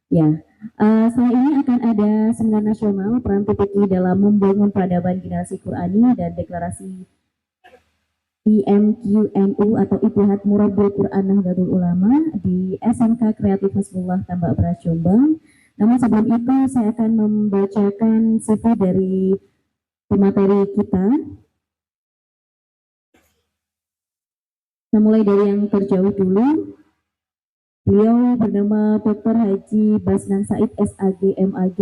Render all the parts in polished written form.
Ya, setelah ini akan ada seminar nasional peran PPQ dalam membangun peradaban generasi Qurani dan deklarasi IMQNU atau Ittihad Murabbil Quran Nahdlatul Ulama di SMK Kreatif Hasbullah Tambak Beras Jombang. Namun sebelum itu saya akan membacakan CV dari pemateri kita. Kita mulai dari yang terjauh dulu. Beliau bernama Dr. Haji Basnan Said SAG MAG,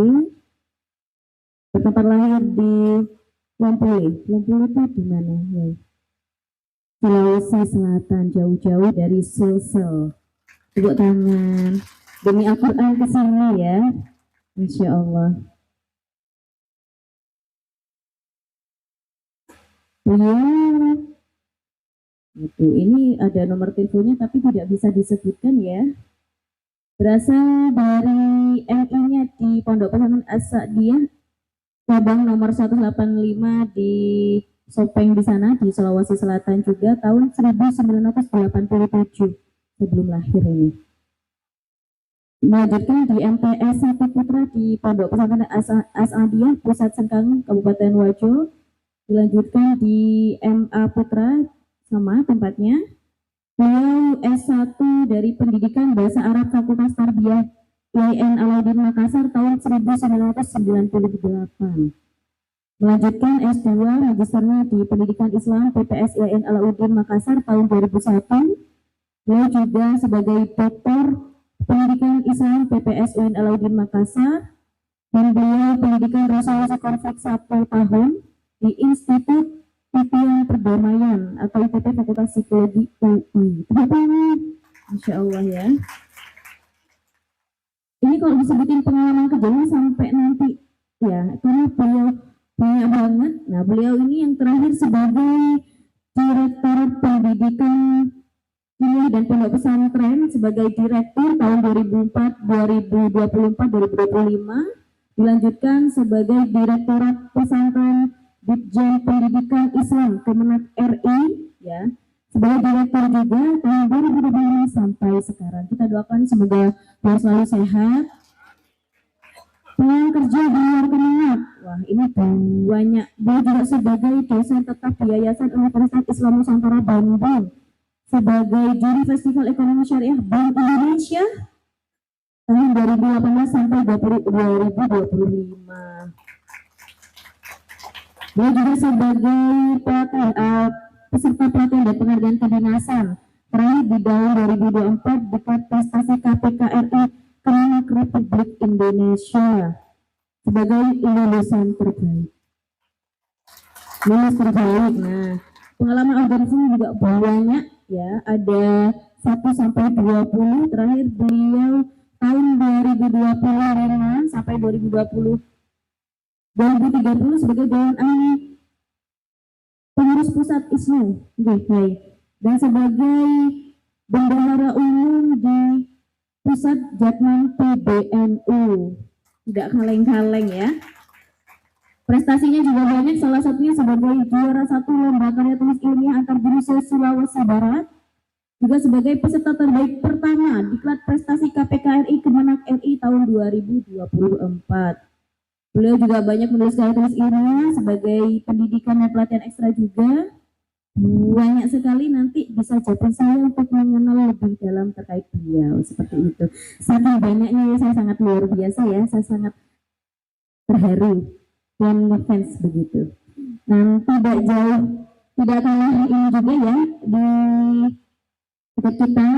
bertempat lahir di Lompole. Lompole itu di mana? Ya. Sulawesi Selatan, jauh-jauh dari Sulsel. Tepuk tangan. Demi Al-Quran ke sini ya. Insya Allah. Beliau ini ada nomor teleponnya tapi tidak bisa disebutkan ya. Berasal dari MI-nya di Pondok Pesantren As-Sa'diyah cabang nomor 185 di Sopeng di sana di Sulawesi Selatan juga tahun 1987 sebelum lahir ini. Melanjutkan di MTS 1 Putra di Pondok Pesantren As-Sa'diyah Pusat Sengkang Kabupaten Wajo. Dilanjutkan di MA Putra sama tempatnya. Beliau S1 dari Pendidikan Bahasa Arab Fakultas Tarbiyah IAIN Alauddin Makassar tahun 1998. Melanjutkan S2 magisternya di Pendidikan Islam PPS IAIN Alauddin Makassar tahun 2001. Beliau juga sebagai doktor Pendidikan Islam PPS IAIN Alauddin Makassar, dan beliau pendidikan resolusi konflik 1 tahun di Institut Titian Perdamaian atau IPP Fakultas Psikologi UI. Masya Allah ya. Ini kalau disebutin pengalaman kerjanya sampai nanti ya, karena beliau banyak banget. Nah, beliau ini yang terakhir sebagai Direktur Pendidikan Kuliah dan Pondok Pesantren sebagai Direktur tahun 2004, 2024, 2025. Dilanjutkan sebagai Direktorat Pesantren Ditjen Pendidikan Islam Kemenak RI ya, sebagai direktur juga tahun 2025 sampai sekarang. Kita doakan semoga beliau selalu sehat. Peluang kerja di luar Kemenak, wah ini banyak. Beliau juga sebagai dosen tetap di Yayasan Universitas Islam Nusantara Bandung, sebagai juri Festival Ekonomi Syariah Bank Indonesia tahun 2018 sampai 2025. Beliau juga sebagai peserta pelatihan dan penghargaan kedinasan terakhir di tahun 2024 dekat prestasi KPK RI Kemenak Republik Indonesia sebagai lulusan terbaik. Lulus terbaik. Nah, pengalaman organisasi juga banyak ya, ada 1 sampai 20. Terakhir beliau tahun 2025 sampai 2030 sebagai Dewan Ahli Pengurus Pusat ISNU dan sebagai Bendahara Umum di Pusat Jatman PBNU. Tidak kaleng-kaleng ya. Prestasinya juga banyak, salah satunya sebagai juara 1 lomba karya tulis ilmiah antar jurusan Sulawesi Barat, juga sebagai peserta terbaik pertama diklat prestasi KPK RI Kemenak RI tahun 2024. Beliau juga banyak menulis karya tulis ilmiah sebagai pendidikan dan pelatihan ekstra juga. Banyak sekali, nanti bisa jadi saya untuk mengenal lebih dalam terkait beliau seperti itu. Saking banyaknya ya, saya sangat luar biasa ya, saya sangat terharu dan ngefans begitu. Nah, tidak jauh, tidak kalah ini juga ya, di kita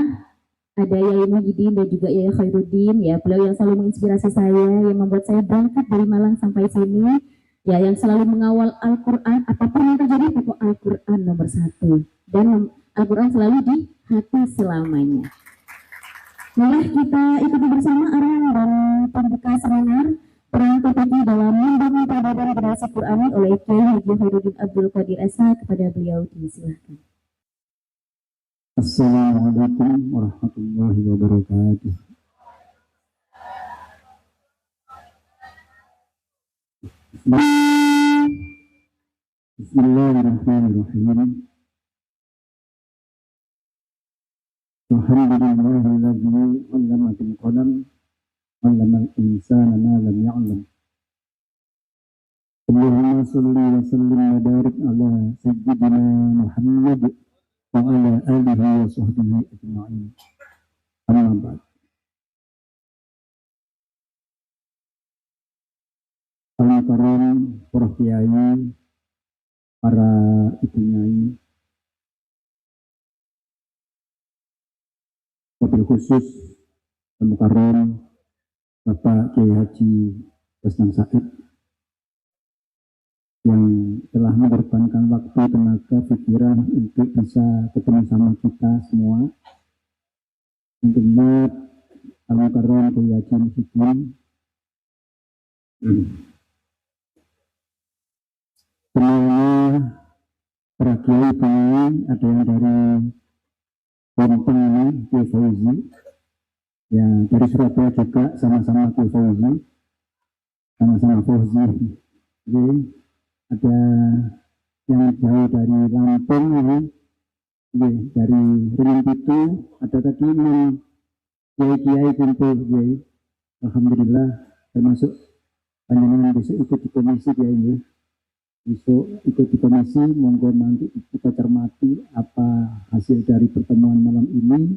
ada Yai Muhyiddin dan juga Yai Khairuddin ya, beliau yang selalu menginspirasi saya, yang membuat saya berangkat dari Malang sampai sini ya, yang selalu mengawal Al-Quran, apapun yang terjadi pokok Al-Quran nomor 1 dan Al-Quran selalu di hati selamanya. Boleh kita ikuti bersama arahan dan pembuka seminar peran PPQ dalam membangun peradaban generasi Qurani oleh Kiai Haji Khairuddin Abdul Qadir Esa. Kepada beliau disilahkan. Assalamualaikum warahmatullahi wabarakatuh. Bismillahirrahmanirrahim. Alhamdulillahilladzi 'allama bil qalam 'allama 'allamal insana ma lam ya'lam. Allahumma shalli wa sallim wa barik ala sayyidina Muhammad wa ala alihi wa sahbihi ajma'in. Amma ba'd. Kawan-kawan, para kiai, para ibu nyai, wabil khusus Al-Mukarram Bapak Kiai Haji Basnam Said yang telah mengorbankan waktu, tenaga, pikiran untuk bisa ketemu sama kita semua. Tentunya Al-Mukarram Kiai Haji Muhyiddin. Semuanya para kiai ini ada yang dari Lampung ini, Kiai Fauzi, ya dari Surabaya juga sama-sama Kiai Fauzi, sama-sama Fauzi. Jadi ada yang jauh dari Lampung ini, dari Ringan Pitu, ada tadi yang kiai-kiai kumpul, kiai. Alhamdulillah termasuk panjenengan besok ikut di komisi kiai ini. Besok ikut di komisi, monggo nanti kita cermati apa hasil dari pertemuan malam ini.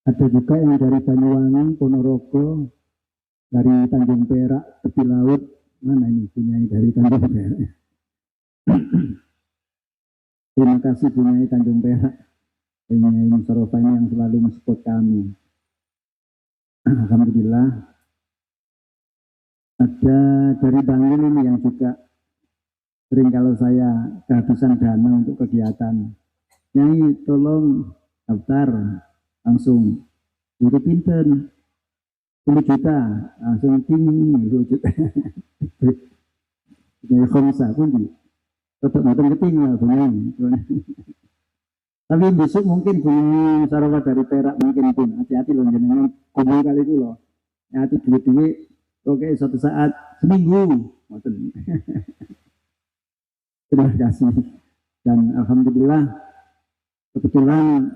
Ada juga yang dari Banyuwangi, Ponorogo, dari Tanjung Perak, tepi laut. Mana ini punya dari Tanjung Perak? Terima kasih punya Tanjung Perak. Punya Musyarofa ini yang selalu mensupport kami. Alhamdulillah. Ada dari Bangil ini yang juga sering kalau saya kehabisan dana untuk kegiatan. Nyai tolong daftar langsung. Itu pinten 10 juta langsung tinggi 10 juta. Nyai Khomsa pun tetap nonton ketinggal punya. Tapi besok mungkin punya Sarawak dari Perak mungkin pun hati-hati loh jenengan kumpul kali itu loh. Hati duit-duit. Oke, suatu saat seminggu. Terima kasih. Dan alhamdulillah kebetulan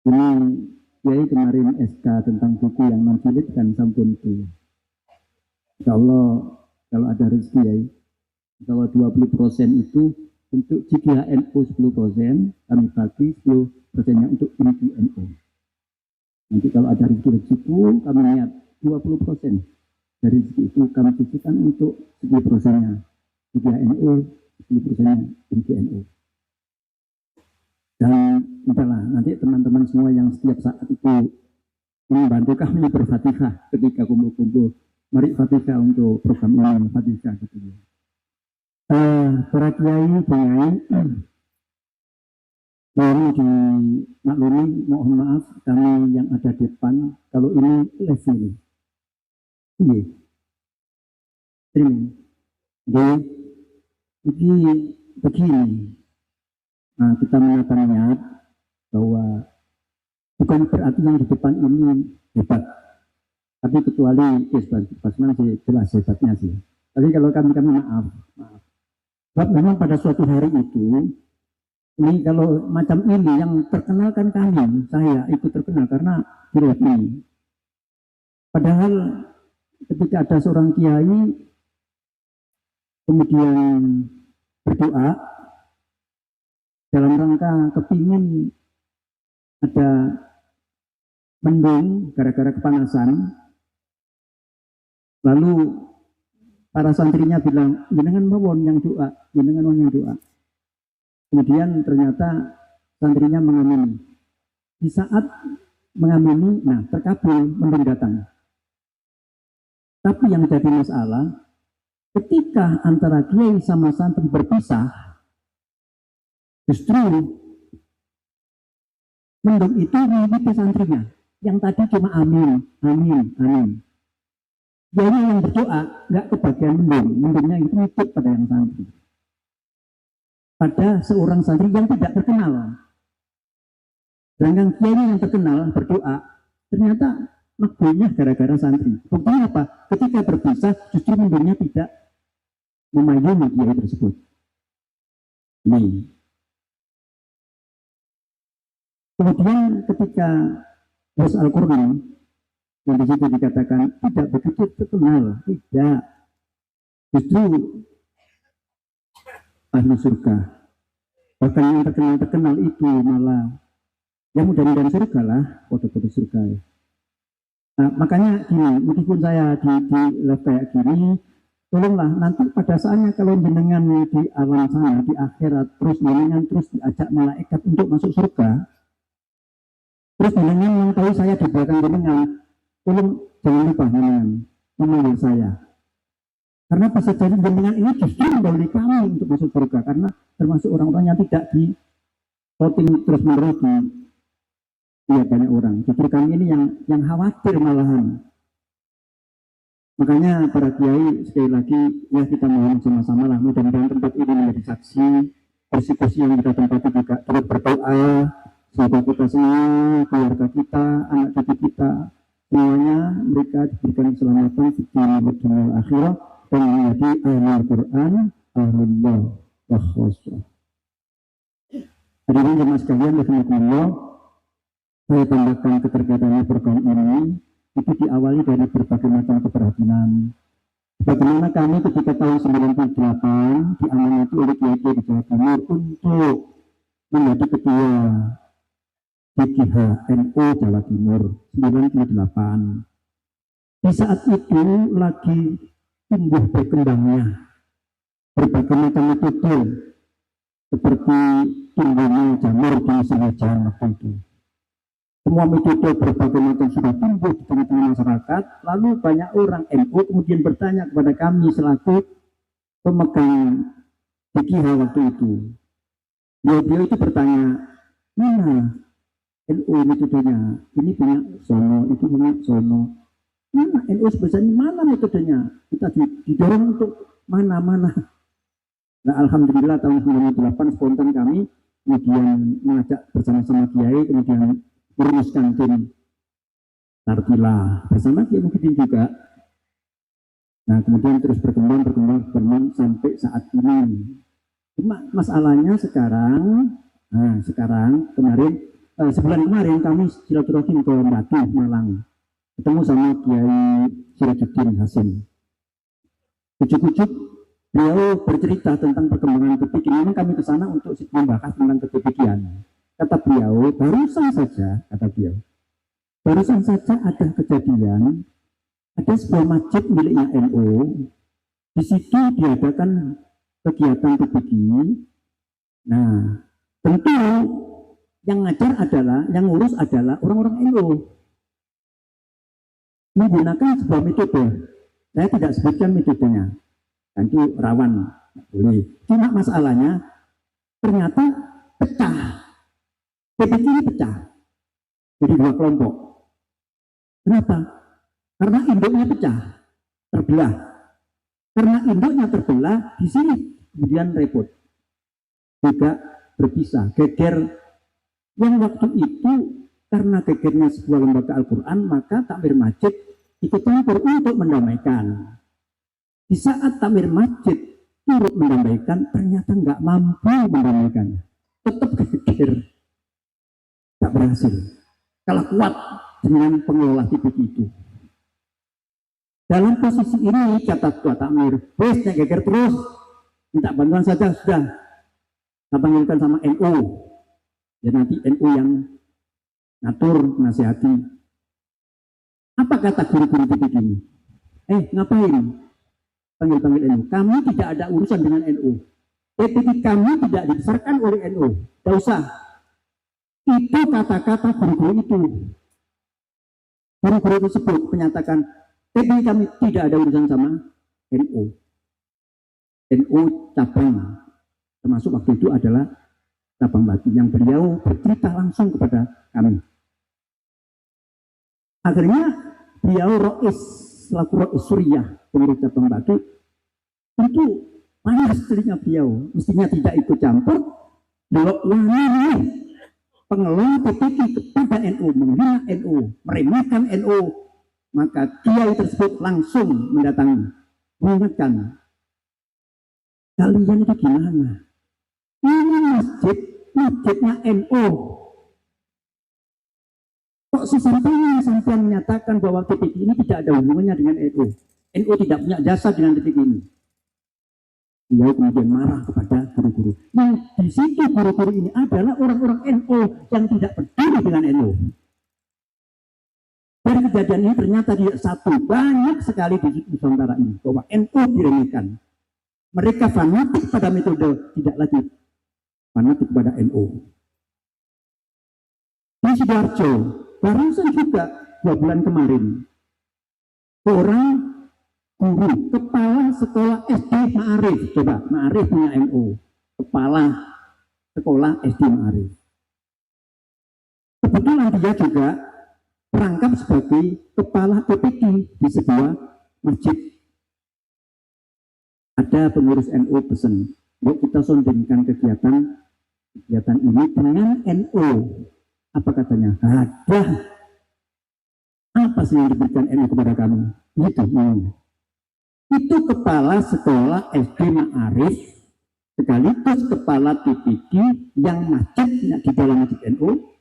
ini Kiai kemarin SK tentang buku yang 6 jilid kan sampun itu. Insya Allah kalau ada rezeki ya, insya Allah 20% itu untuk JGHNU 10%, kami bagi 10%-nya untuk NU. Nanti kalau ada rezeki kami niat 20%. Dari itu kami sisihkan untuk 10%-nya JGHNU, 10%-nya NU. Dan entahlah, nanti teman-teman semua yang setiap saat itu membantu kami berfatihah ketika kumpul-kumpul. Mari fatihah untuk program ini, fatihah gitu ya. Para kiai, kiai, mohon dimaklumi, mohon maaf kami yang ada di depan, kalau ini live ini. Iya. Jadi begini. Nah, kita menata niat bahwa bukan berarti yang di depan ini hebat. Tapi kecuali Basman sih jelas hebatnya sih. Tapi kalau kami maaf. Sebab memang pada suatu hari itu, ini kalau macam ini yang terkenal kan kami, saya ikut terkenal karena virus ini. Padahal ketika ada seorang kiai kemudian berdoa dalam rangka kepingin ada mendung gara-gara kepanasan, lalu para santrinya bilang jenengan mawon yang doa, jenengan yang doa. Kemudian ternyata santrinya mengamini. Di saat mengamini, nah terkabul mendung datang. Tapi yang jadi masalah, ketika antara kiai sama santri berpisah, justru mendung itu mengikuti santrinya. Yang tadi cuma amin, amin, amin. Jadi yang berdoa nggak kebagian mendung, mendungnya itu ikut pada yang santri. Pada seorang santri yang tidak terkenal. Sedangkan kiai yang terkenal berdoa, ternyata makbulnya gara-gara santri. Buktinya apa? Ketika berpisah, justru mundurnya tidak memayungi kiai tersebut. Ini. Kemudian ketika Bos Al-Qurni yang di situ dikatakan tidak begitu terkenal, tidak, justru ahli surga. Bahkan yang terkenal itu malah yang mudah-mudahan surga lah, foto-foto surga. Nah, makanya gini, meskipun saya di live kayak gini, tolonglah nanti pada saatnya kalau jenengan di alam sana, di akhirat, terus jenengan terus diajak malaikat untuk masuk surga, terus jenengan yang tahu saya di belakang jenengan, tolong jangan lupa jenengan memanggil saya. Karena bisa jadi jenengan ini justru mendahului kami untuk masuk surga, karena termasuk orang-orang yang tidak di voting terus menerus di ya banyak orang. Justru kami ini yang khawatir malahan. Makanya para kiai sekali lagi ya kita mohon sama-sama lah, mudah-mudahan tempat ini menjadi saksi, kursi-kursi yang kita tempati juga terus berdoa semoga kita semua, keluarga kita, anak cucu kita semuanya mereka diberikan keselamatan di dunia akhirat dan menjadi ahlul Quran, ahlullah wa khosrah. Hadirin jemaah sekalian, rahimakumullah, saya tambahkan keterkaitannya program ini itu diawali dari berbagai macam keprihatinan. Bagaimana kami ketika tahun 98 diamanati oleh Kiai di Jawa Timur untuk menjadi ketua DGH NU Jawa Timur 98. Di saat itu lagi tumbuh berkembangnya berbagai macam metode seperti tumbuhnya jamur di Sengaja waktu itu. Semua metode berbagai macam sudah tumbuh di tengah-tengah masyarakat. Lalu banyak orang NU kemudian bertanya kepada kami selaku pemegang DGH waktu itu. Beliau itu bertanya, mana NU metodenya? Ini punya sono, itu punya sono. Mana NU sebesarnya? Mana metodenya? Kita didorong untuk mana-mana. Nah, alhamdulillah tahun 98 spontan kami kemudian mengajak bersama-sama kiai, kemudian merumuskan tim Tartila bersama Kiai Muhyiddin juga. Nah, kemudian terus berkembang sampai saat ini. Cuma masalahnya sekarang kemarin sebulan kemarin kami silaturahim ke Batu Malang, ketemu sama Kiai Sirajuddin Hasim. Ujuk-ujuk beliau bercerita tentang perkembangan kepikiran. Memang kami ke sana untuk membahas tentang kepikiran. Kata beliau, barusan saja ada kejadian, ada sebuah masjid miliknya NU, di situ diadakan kegiatan PBG. Nah, tentu yang ngajar adalah, yang ngurus adalah orang-orang NU. Menggunakan sebuah metode, saya tidak sebutkan metodenya, dan itu rawan, boleh. Cuma masalahnya, ternyata pecah. PBG ini pecah jadi dua kelompok. Kenapa? Karena induknya pecah, terbelah. Karena induknya terbelah, di sini kemudian repot, juga berpisah, geger. Yang waktu itu karena gegernya sebuah lembaga Al-Quran, maka takmir masjid ikut campur untuk mendamaikan. Di saat takmir masjid turut mendamaikan, ternyata nggak mampu mendamaikan, tetap geger. Tak berhasil. Kalah kuat dengan pengelola titik itu. Dalam posisi ini kata ketua takmir, yang geger terus, minta bantuan saja sudah. Kita panggilkan sama NU. Ya nanti NU yang ngatur, nasihati. Apa kata guru-guru titik ini? Ngapain? Panggil-panggil NU. Kami tidak ada urusan dengan NU. Titik kami tidak dibesarkan oleh NU. Tidak usah. Itu kata-kata guru-guru itu. Guru-guru tersebut menyatakan, tapi kami tidak ada urusan sama NU. NU cabang, termasuk waktu itu adalah cabang Batu, yang beliau bercerita langsung kepada kami. Akhirnya beliau selaku Rois Suriah, pengurus cabang Batu, tentu panas telinga beliau, mestinya tidak ikut campur. Beliau wani pengelola PPK kepada NU, menghina NU, meremehkan NU, maka kiai tersebut langsung mendatangi, mengingatkan, kalian itu gimana? Ini masjidnya NU, kok kok sesampainya sampai menyatakan bahwa TPQ ini tidak ada hubungannya dengan NU. NU tidak punya jasa dengan TPQ ini. Beliau kemudian marah kepada guru-guru. Yang di situ guru-guru ini adalah orang-orang NU yang tidak peduli dengan NU. Dari kejadian ini ternyata tidak satu, banyak sekali di Nusantara ini bahwa NU diremehkan. Mereka fanatik pada metode, tidak lagi fanatik pada NU. Di Sidoarjo, barusan juga 2 bulan kemarin, orang guru, kepala sekolah SD Ma'arif, coba Ma'arif punya NU, kepala sekolah SD Ma'arif. Kebetulan dia juga merangkap sebagai kepala TPQ di sebuah masjid. Ada pengurus NU pesan, yuk kita sondingkan kegiatan ini dengan NU. Apa katanya? Ada. Apa sih yang diberikan NU kepada kami? Gitu. Itu kepala sekolah SD Ma'arif sekaligus kepala TPQ yang masjidnya di dalam masjid NU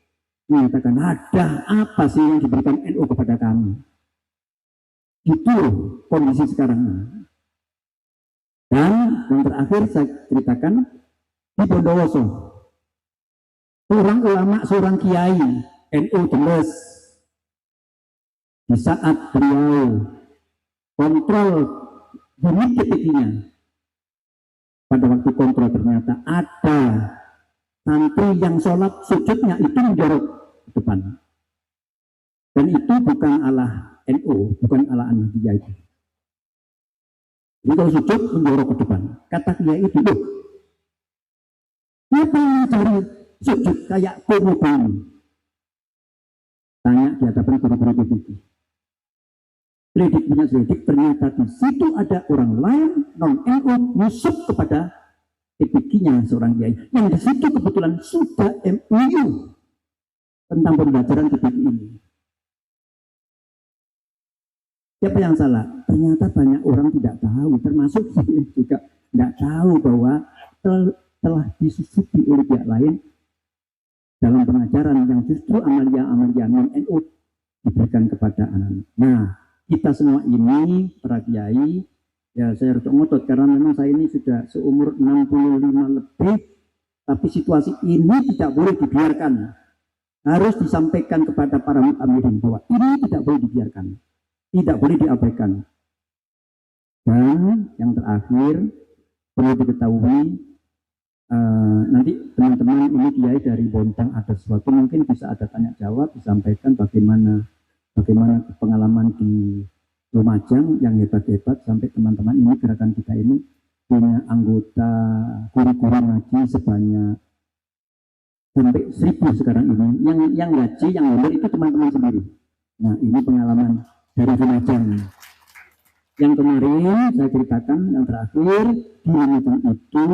mengatakan ada apa sih yang diberikan NU kepada kami. Itu kondisi sekarang. Dan yang terakhir saya ceritakan di Bondowoso, seorang ulama, seorang kiai NU Demes, di saat beliau kontrol unit TPQ-nya, pada waktu kontrol ternyata ada santri yang sholat sujudnya itu menjorok ke depan, dan itu bukan ala NU, bukan ala Ahmadiyah itu. Jadi kalau sujud menjorok ke depan, kata kiai itu, loh, siapa yang cari sujud kayak komodo? Tanya di hadapan guru-guru TPQ. Selidik punya selidik, ternyata di situ ada orang lain non-NU musuh kepada TPQ-nya seorang kiai. Yang di situ kebetulan sudah MOU tentang pembelajaran TPQ ini. Siapa yang salah? Ternyata banyak orang tidak tahu, termasuk saya juga tidak tahu bahwa telah disusupi oleh pihak lain dalam pengajaran yang justru amalia-amalia non-NU diberikan kepada anak-anak. Nah, kita semua ini para kiai, ya saya harus ngotot karena memang saya ini sudah seumur 65 lebih, tapi situasi ini tidak boleh dibiarkan. Harus disampaikan kepada para mutamirin bahwa ini tidak boleh dibiarkan, tidak boleh diabaikan. Dan yang terakhir perlu diketahui, nanti teman-teman ini kiai dari Bontang ada sesuatu, mungkin bisa ada tanya jawab, disampaikan bagaimana pengalaman di Lumajang yang hebat-hebat, sampai teman-teman ini gerakan kita ini punya anggota guru-guru ngaji sebanyak sampai 1000 sekarang ini. Yang ngaji, yang ngomong itu teman-teman sendiri. Nah, ini pengalaman dari Lumajang. Yang kemarin saya ceritakan, yang terakhir di Lumajang itu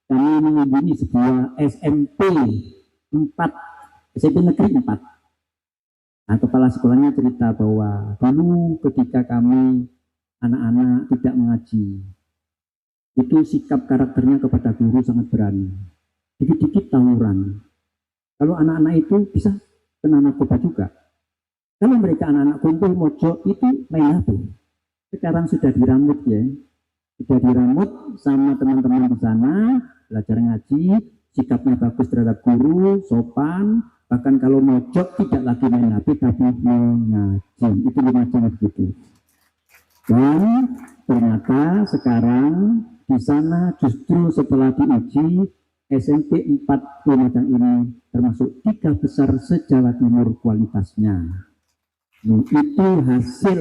kami mengunjungi sebuah SMP 4, SMP negeri 4. Nah, kepala sekolahnya cerita bahwa dulu ketika kami anak-anak tidak mengaji, itu sikap karakternya kepada guru sangat berani. Dikit-dikit tawuran. Kalau anak-anak itu bisa kena narkoba juga. Kalau mereka anak-anak kumpul mojok itu main HP. Sekarang sudah diramut ya. Sudah diramut sama teman-teman di sana, belajar ngaji, sikapnya bagus terhadap guru, sopan. Bahkan kalau mojok tidak lagi main HP tapi mengaji. Itu Lumajang begitu. Dan ternyata sekarang di sana justru setelah diuji SMP 4 Lumajang ini termasuk 3 besar se-Jawa Timur kualitasnya. Itu hasil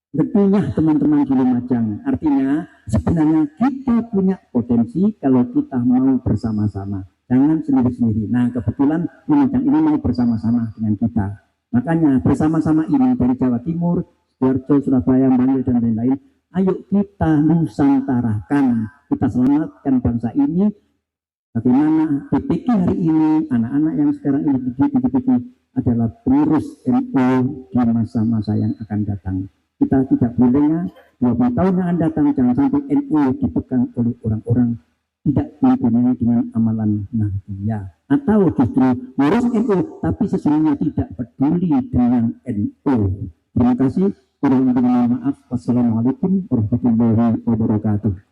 betulnya teman-teman di Lumajang. Artinya sebenarnya kita punya potensi kalau kita mau bersama-sama. Jangan sendiri-sendiri. Nah, kebetulan Lumajang ini mau bersama-sama dengan kita. Makanya bersama-sama ini dari Jawa Timur, Sidoarjo, Surabaya, Bantul, dan lain-lain, ayo kita nusantarakan, kita selamatkan bangsa ini. Bagaimana TPQ hari ini, anak-anak yang sekarang ini di TPQ adalah pengurus NU di masa-masa yang akan datang. Kita tidak bolehnya 20 tahun yang akan datang jangan sampai NU dipegang oleh orang-orang tidak mempunyai dengan amalan Nahdliyah, atau justru ngurus NU tapi sesungguhnya tidak peduli dengan NU. Terima kasih. Kurang lebih mohon maaf. Wassalamualaikum warahmatullahi wabarakatuh.